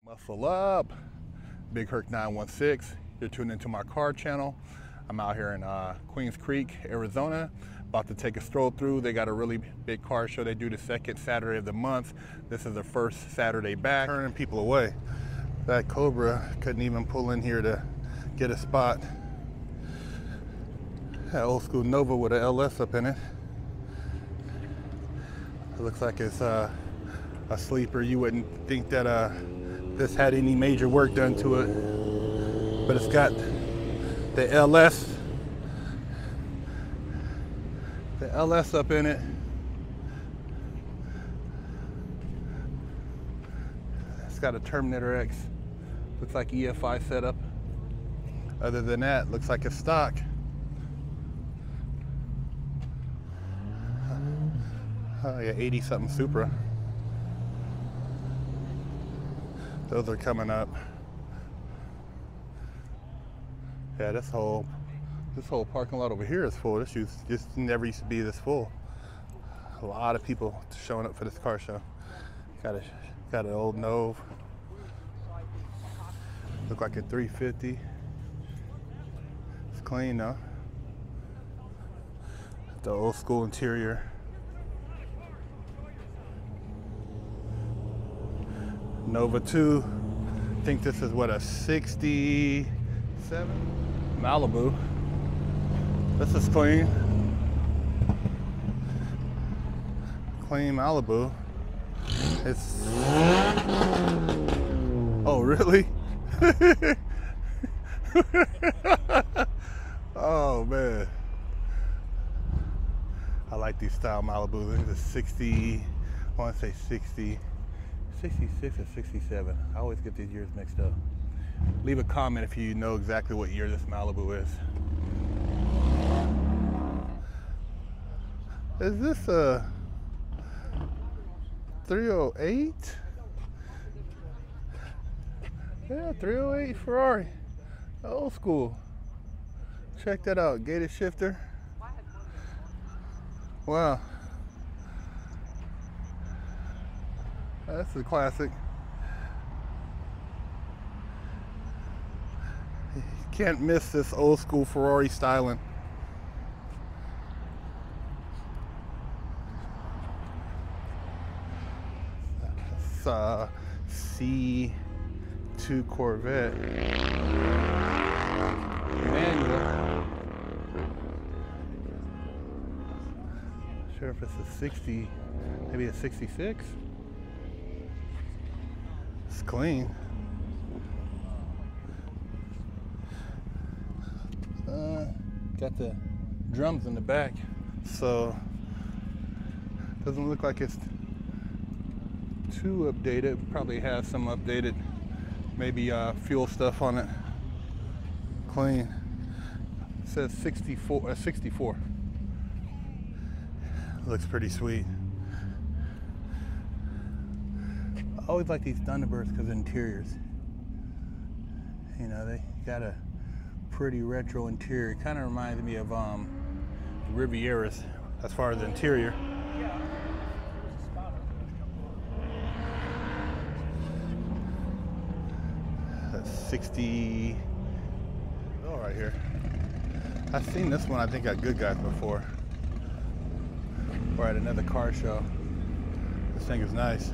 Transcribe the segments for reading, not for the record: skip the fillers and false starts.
Muscle up, Big Herc 916. You're tuned into my car channel. I'm out here in Queens Creek, Arizona, about to take a stroll through. They got a really big car show. They do the second Saturday of the month. This is the first Saturday back. Turning people away. That Cobra couldn't even pull in here to get a spot. That old school Nova with an LS up in it. It looks like it's a sleeper. You wouldn't think that this had any major work done to it, but it's got the LS up in it. It's got a Terminator X. Looks like EFI setup. Other than that, looks like it's stock. Oh yeah, 80 something Supra. Those are coming up. Yeah, this whole parking lot over here is full. This never used to be this full. A lot of people showing up for this car show. Got an old Nove. Look like a 350. It's clean though. The old school interior. Nova 2, I think this is what, a 67? Malibu. This is clean. Clean Malibu. It's, oh really? Oh man. I like these style Malibus. This is a 60, I want to say 60. 66 or 67. I always get these years mixed up. Leave a comment if you know exactly what year this Malibu is. Is this a 308? Yeah, 308 Ferrari. Old school. Check that out. Gated shifter. Wow. That's a classic. You can't miss this old school Ferrari styling. It's a C2 Corvette. Manual. Not sure if it's a 60, maybe a 66. It's clean. Got the drums in the back, so doesn't look like it's too updated. Probably has some updated, maybe fuel stuff on it. Clean. It says 64. 64. Looks pretty sweet. I always like these Thunderbirds because of interiors. You know, they got a pretty retro interior. It kind of reminds me of Rivieras as far as the interior. That's 60. Oh, right here. I've seen this one, I think, at Good Guys before, or at another car show. This thing is nice.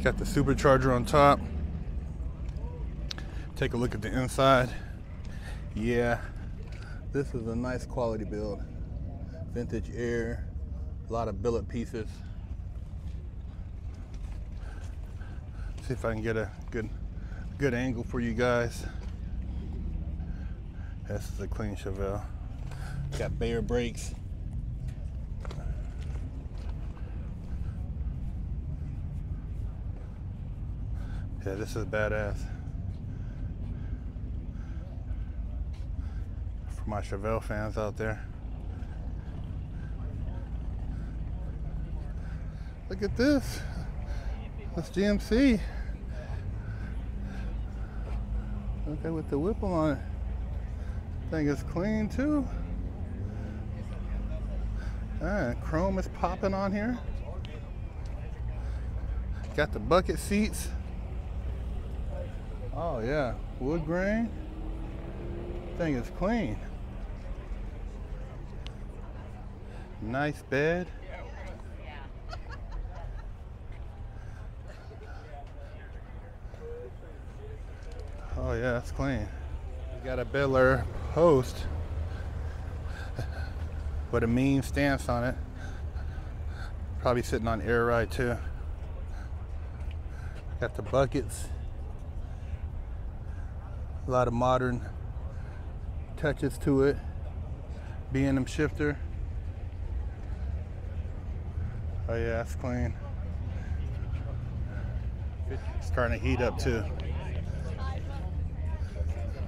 Got the supercharger on top. Take a look at the inside. Yeah, this is a nice quality build. Vintage air, a lot of billet pieces. See if I can get a good angle for you guys. This is a clean Chevelle. Got Bayer brakes. Yeah, this is badass. For my Chevelle fans out there. Look at this. That's GMC. Okay, with the Whipple on it. Thing is clean too. Chrome is popping on here. Got the bucket seats. Oh yeah, wood grain. Thing is clean. Nice bed. Oh yeah, it's clean. You got a Bel Air post with a mean stance on it. Probably sitting on air ride too. Got the buckets. A lot of modern touches to it. B&M shifter. Oh yeah, it's clean. It's starting to heat up too.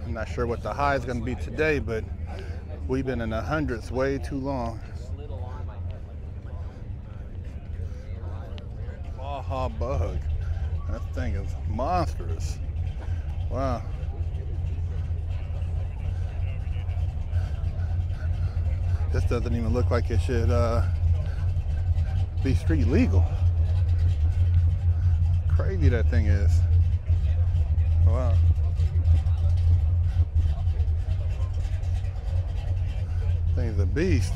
I'm not sure what the high is going to be today, but we've been in the hundreds way too long. Baja bug. That thing is monstrous. Wow. This doesn't even look like it should be street legal. Crazy that thing is. Wow. Thing's a beast.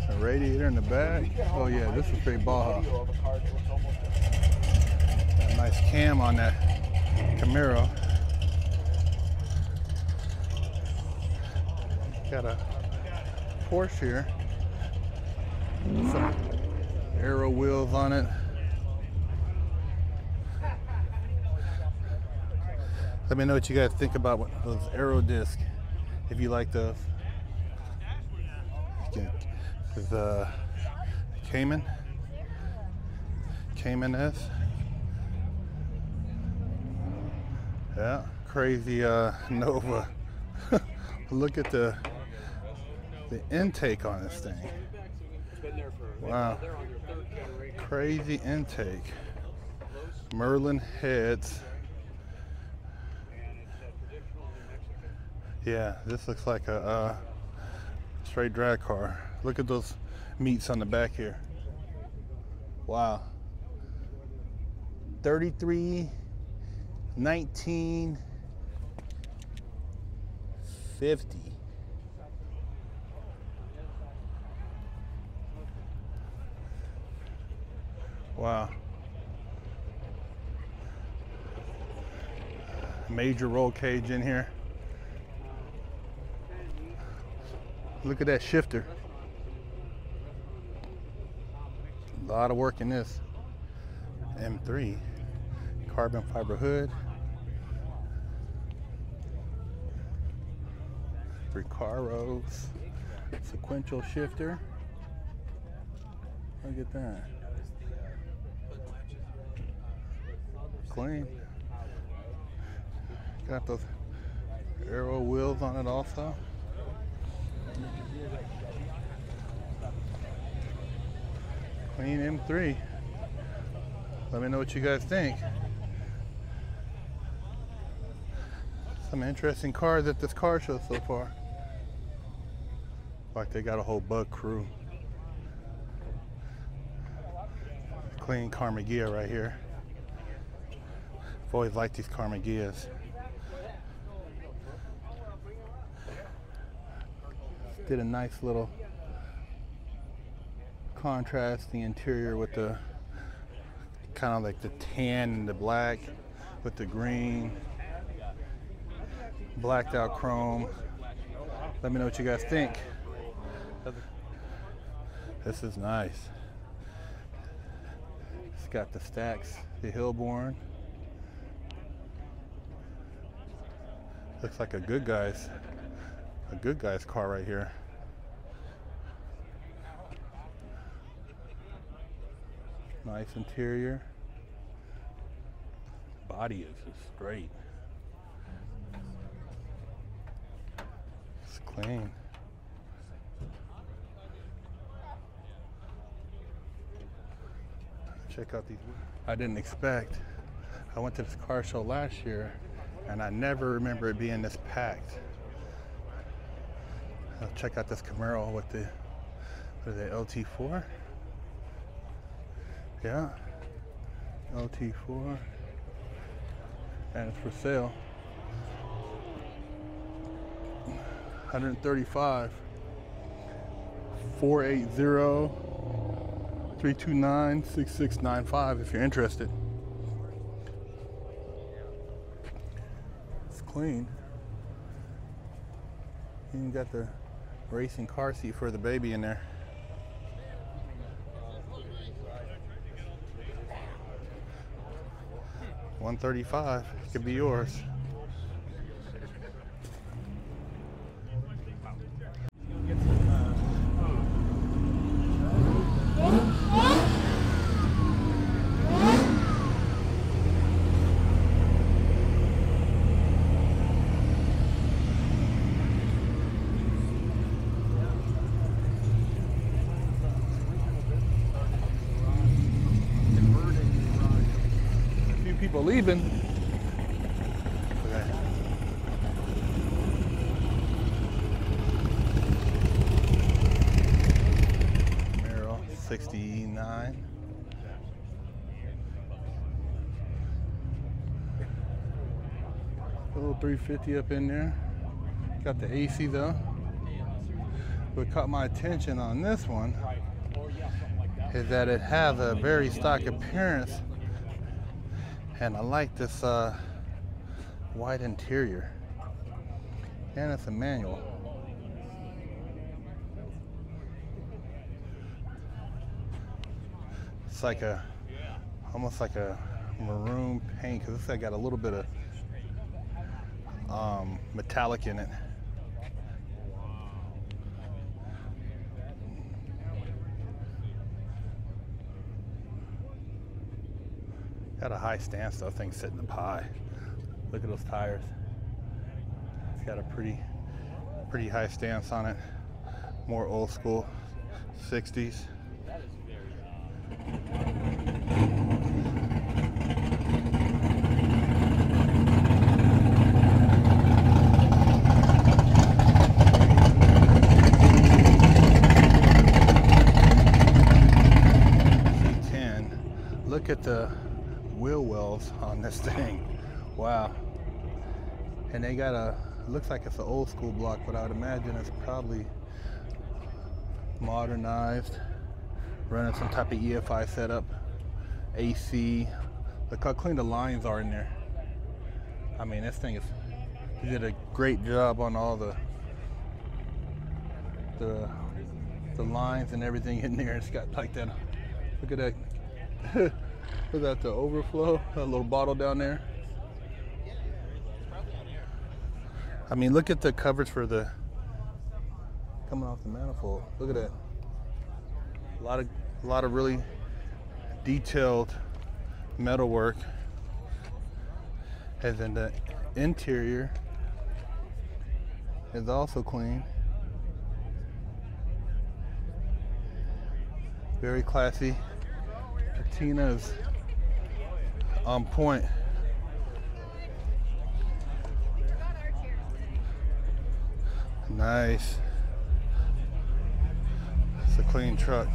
A radiator in the back. Oh yeah, this is pretty Baja. Got a nice cam on that Camaro. Got a Porsche here. Some aero wheels on it. Let me know what you guys think about those aero discs, if you like those. The Cayman S. Yeah, crazy Nova. Look at the intake on this thing. Wow, crazy intake. Merlin heads. Yeah, this looks like a straight drag car. Look at those meats on the back here. Wow. 33, 19, 50. Wow. Major roll cage in here. Look at that shifter. A lot of work in this. M3. Carbon fiber hood. Recaros. Sequential shifter. Look at that. Clean. Got those aero wheels on it also. Clean M3. Let me know what you guys think. Some interesting cars at this car show so far. Like they got a whole bug crew. Clean Carmagia right here. I've always liked these Carmagias. Did a nice little contrast the interior with the kind of like the tan and the black with the green, blacked out chrome. Let me know what you guys think. This is nice. It's got the stacks, the Hillborn. Looks like a good guy's car right here. Nice interior. Body is just straight. It's clean. Check out these. I didn't expect. I went to this car show last year and I never remember it being this packed. Check out this Camaro with the, what is it, LT4? Yeah, LT4, and it's for sale. 135. 480-329-6695 if you're interested. It's clean. You got the racing car seat for the baby in there. $135 could be yours. People leaving. Okay. Camaro 69. A little 350 up in there. Got the AC though. What caught my attention on this one is that it has a very stock appearance. And I like this white interior, and it's a manual. It's like almost like a maroon paint, because this got a little bit of metallic in it. Got a high stance though, thing's sitting up high. Look at those tires. It's got a pretty high stance on it. More old school 60s. C10. Look at the wheel wells on this thing. Wow. And they got a, looks like it's an old school block, but I would imagine it's probably modernized, running some type of EFI setup, AC. Look how clean the lines are in there. I mean, this thing is, you did a great job on all the lines and everything in there. It's got like that, look at that. Look at the overflow, that little bottle down there. I mean, look at the coverage for the coming off the manifold. Look at that. A lot of really detailed metal work. And then the interior is also clean. Very classy. Patina's on point. Nice. It's a clean truck.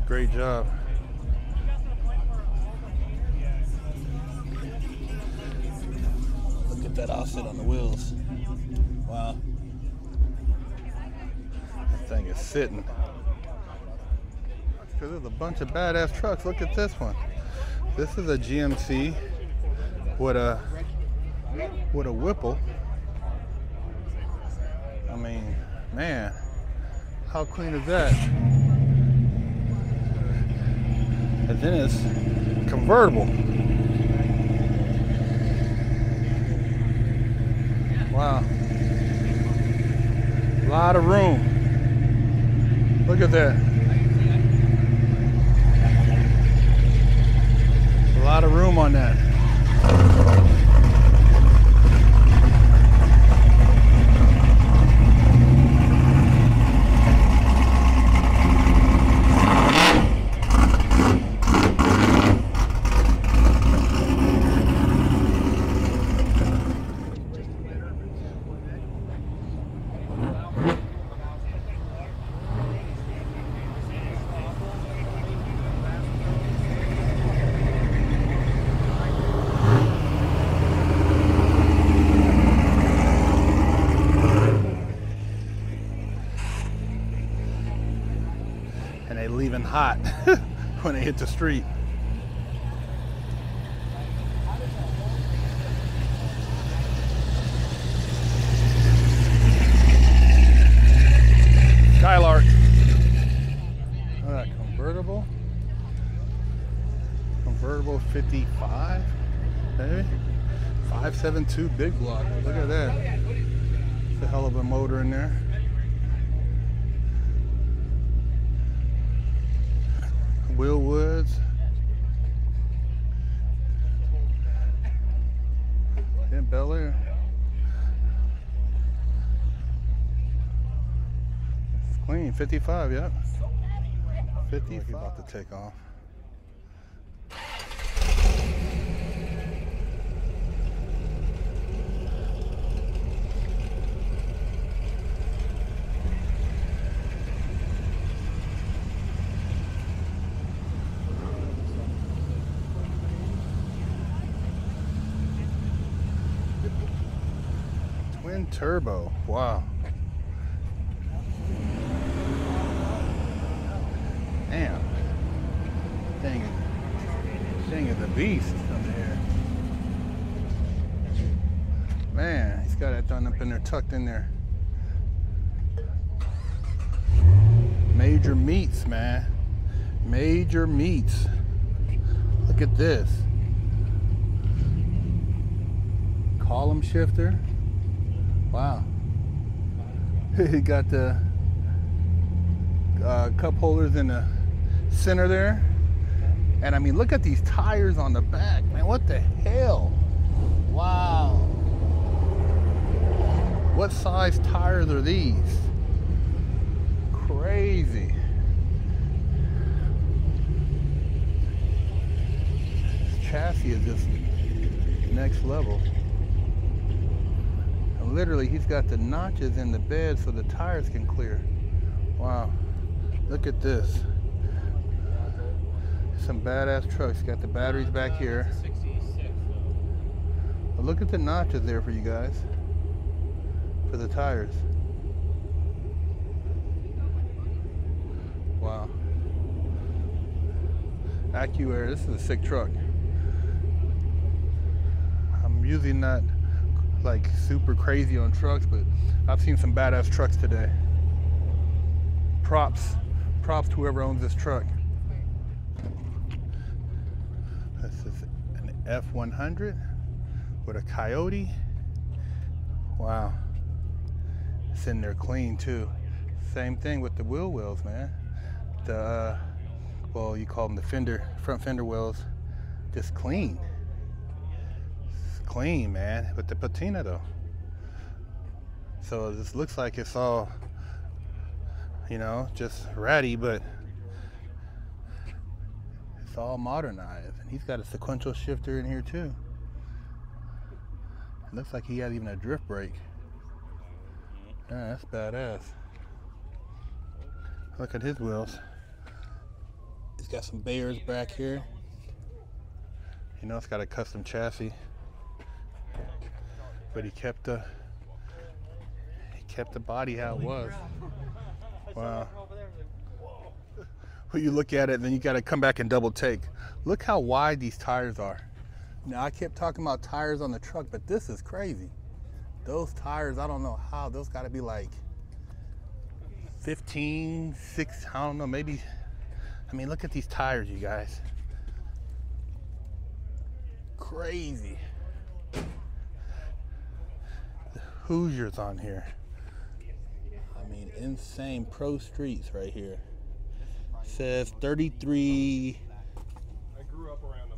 Great job. Look at that offset on the wheels. Wow. That thing is sitting. Because there's a bunch of badass trucks. Look at this one. This is a GMC with a Whipple. I mean, man, how clean is that? And then it's convertible. Wow. A lot of room. Look at that. A lot of room on that. hot when they hit the street. Skylark. Oh, that convertible. Convertible 55, maybe. 572 big block. Look at that. It's a hell of a motor in there. Wheel woods. Yeah, Bel Air. It's clean. 55, yeah. 55. About to take off. Twin turbo, wow. Damn. Thing is a beast under here. Man, he's got that done up in there, tucked in there. Major meats, man. Major meats. Look at this. Column shifter. Wow. He got the cup holders in the center there. And I mean, look at these tires on the back, man. What the hell? Wow. What size tires are these? Crazy. This chassis is just next level. And literally, he's got the notches in the bed so the tires can clear. Wow. Look at this. Some badass trucks. Got the batteries back here. But look at the notches there for you guys. For the tires. Wow. AccuAir. This is a sick truck. I'm usually not like super crazy on trucks, but I've seen some badass trucks today. Props to whoever owns this truck. This is an F100 with a Coyote. Wow. It's in there clean too. Same thing with the wheel wells, man. The well, you call them the front fender wells, just clean. It's clean, man, with the patina though. So this looks like it's all, you know, just ratty, but it's all modernized. And he's got a sequential shifter in here too. It looks like he has even a drift brake. Yeah, that's badass. Look at his wheels. He's got some Bayers back here. You know, it's got a custom chassis, but he kept the body how it was. Wow. When you look at it, then you got to come back and double take. Look how wide these tires are. Now, I kept talking about tires on the truck, but this is crazy. Those tires, I don't know how, those got to be like 15, 6, I don't know, maybe. I mean, look at these tires, you guys. Crazy. The Hoosiers on here. I mean, insane Pro Streets right here. Says 33. I grew up around them.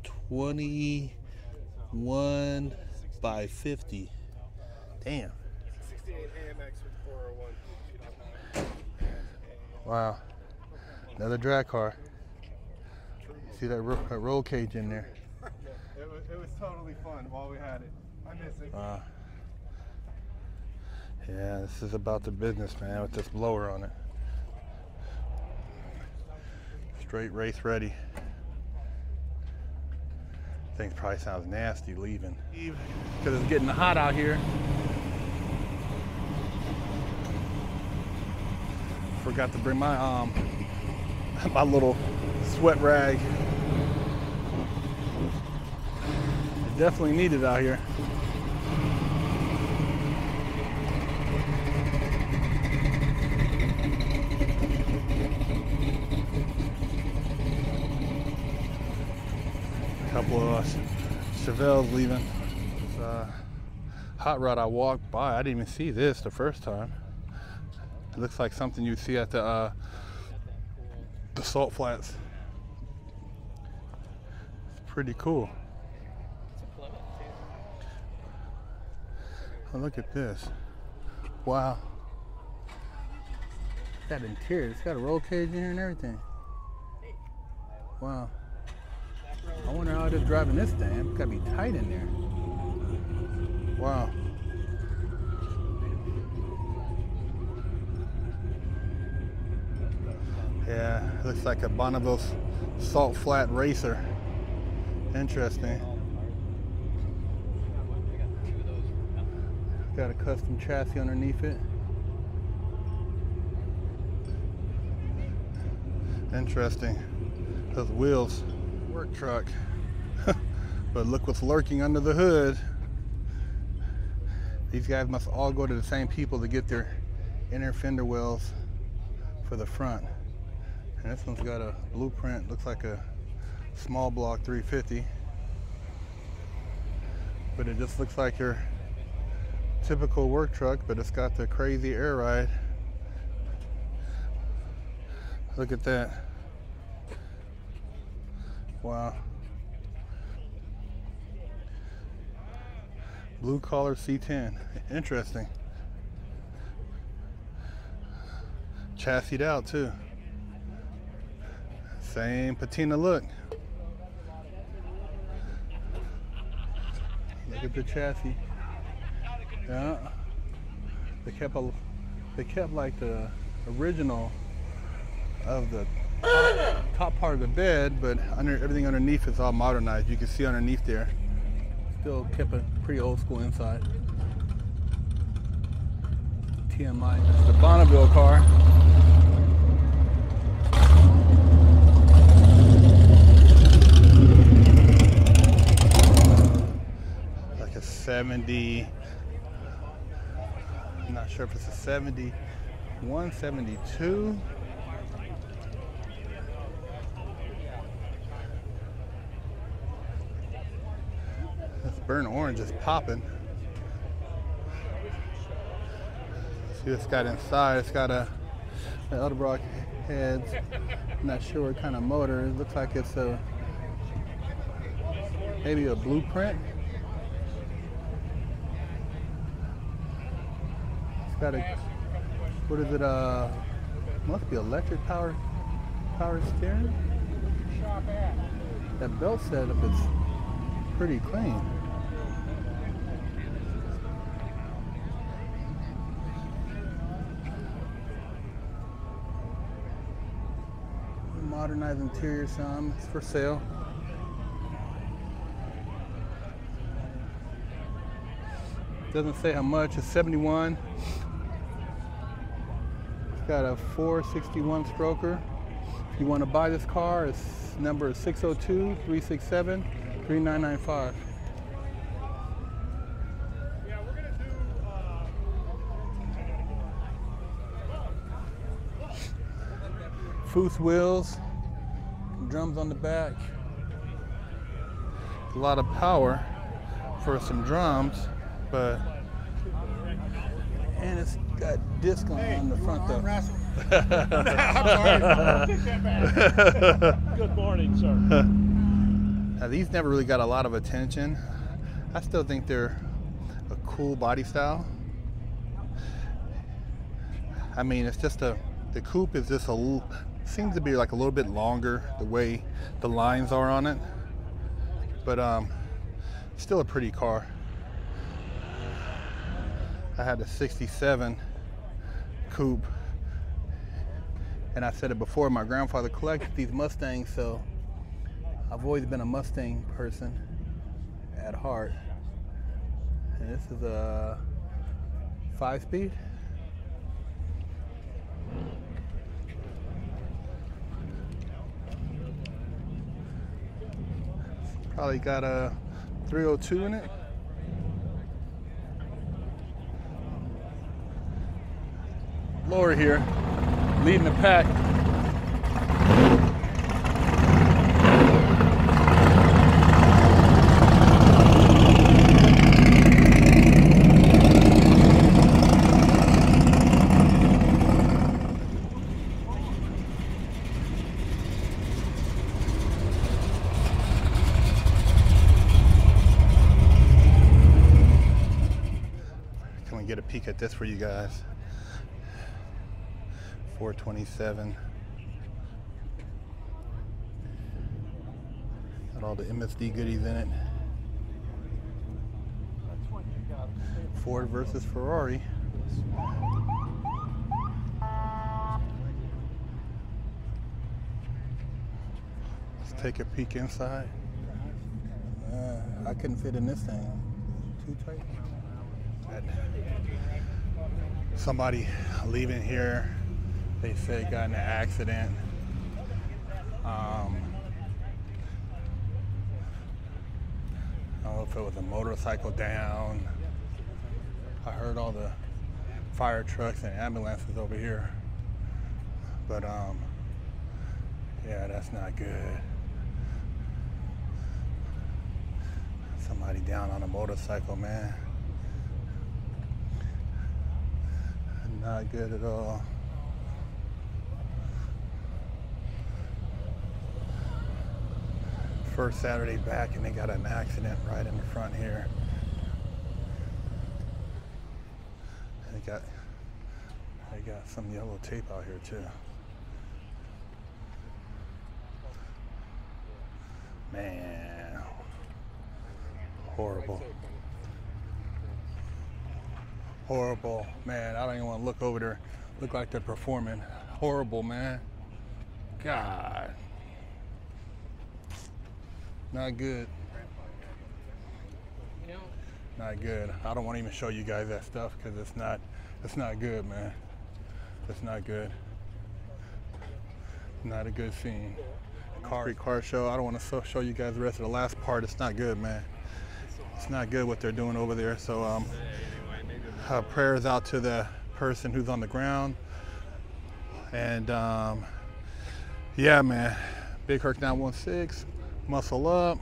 21 by 50. Damn. 68 AMX with 401. Wow. Another drag car. See that roll cage in there? It was totally fun while we had it. I miss it. Yeah, this is about the business, man, with this blower on it. Straight race ready. Thing probably sounds nasty leaving. Because it's getting hot out here. Forgot to bring my My little sweat rag. Definitely needed out here. A couple of Chevelles leaving. This, hot rod I walked by, I didn't even see this the first time. It looks like something you see at the salt flats. It's pretty cool. Oh, look at this. Wow. That interior, it's got a roll cage in here and everything. Wow. I wonder how it is driving this thing. It's gotta be tight in there. Wow. Yeah, looks like a Bonneville salt flat racer. Interesting. Got a custom chassis underneath it. Interesting. Those wheels, work truck. But look what's lurking under the hood. These guys must all go to the same people to get their inner fender wells for the front. And this one's got a blueprint, looks like a small block 350. But it just looks like your typical work truck, but it's got the crazy air ride. Look at that. Wow. Blue collar C10. Interesting. Chassised out too. Same patina look. Look at the chassis. Yeah. They kept like the original of the top part of the bed, but everything underneath is all modernized. You can see underneath there. Still kept a pretty old school inside. TMI. This is the Bonneville car. Like a 70. I'm not sure if it's a 71, 72. This burnt orange is popping. See what's got inside. It's got the Edelbrock heads. I'm not sure what kind of motor. It looks like it's maybe a blueprint. It's got a, what is it? Must be electric power steering. That belt setup is pretty clean. Modernized interior some. It's for sale. Doesn't say how much. It's 71. It's got a 461 stroker. If you want to buy this car, its number is 602-367-3995. Yeah, we're gonna do Foose wheels, drums on the back. A lot of power for some drums, but and it's got disc on the front though. Good morning, sir. Now, these never really got a lot of attention. I still think they're a cool body style. I mean, it's just the coupe is just seems to be like a little bit longer the way the lines are on it, but still a pretty car. I had a 67 coupe, and I said it before, my grandfather collected these Mustangs, so I've always been a Mustang person at heart. And this is a 5-speed. Probably got a 302 in it. Lower here, leading the pack. Can we get a peek at this for you guys? 427. Got all the MSD goodies in it. Ford versus Ferrari. Let's take a peek inside. I couldn't fit in this thing. Too tight. Somebody leaving here, they say got in an accident. I don't know if it was a motorcycle down. I heard all the fire trucks and ambulances over here. But yeah, that's not good. Somebody down on a motorcycle, man. Not good at all. First Saturday back and they got an accident right in the front here. They got some yellow tape out here too. Man, horrible. Horrible, man. I don't even want to look over there. Look like they're performing. Horrible, man. God. Not good. Not good. I don't want to even show you guys that stuff because it's not good, man. It's not good. Not a good scene. Car show. I don't want to show you guys the rest of the last part. It's not good, man. It's not good what they're doing over there. So prayers out to the person who's on the ground. And yeah, man. Big Herc 916. Muscle up.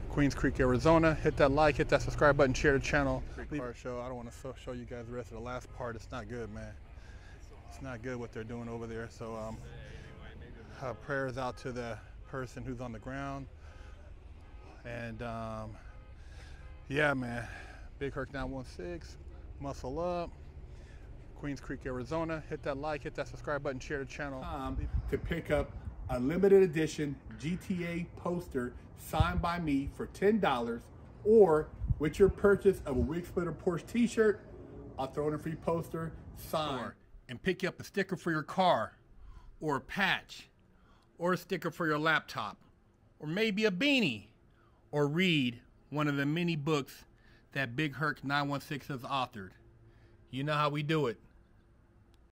Queens Creek, Arizona. Hit that like, hit that subscribe button, share the channel. Car show. I don't want to show you guys the rest of the last part. It's not good, man. It's not good what they're doing over there. So prayers out to the person who's on the ground. And yeah, man. Big Herc 916. Muscle up. Queens Creek, Arizona. Hit that like, hit that subscribe button, share the channel. To pick up a limited edition GTA poster signed by me for $10, or with your purchase of a Wig Splitter Porsche t-shirt, I'll throw in a free poster signed. And pick you up a sticker for your car, or a patch, or a sticker for your laptop, or maybe a beanie, or read one of the many books that Big Herc 916 has authored. You know how we do it.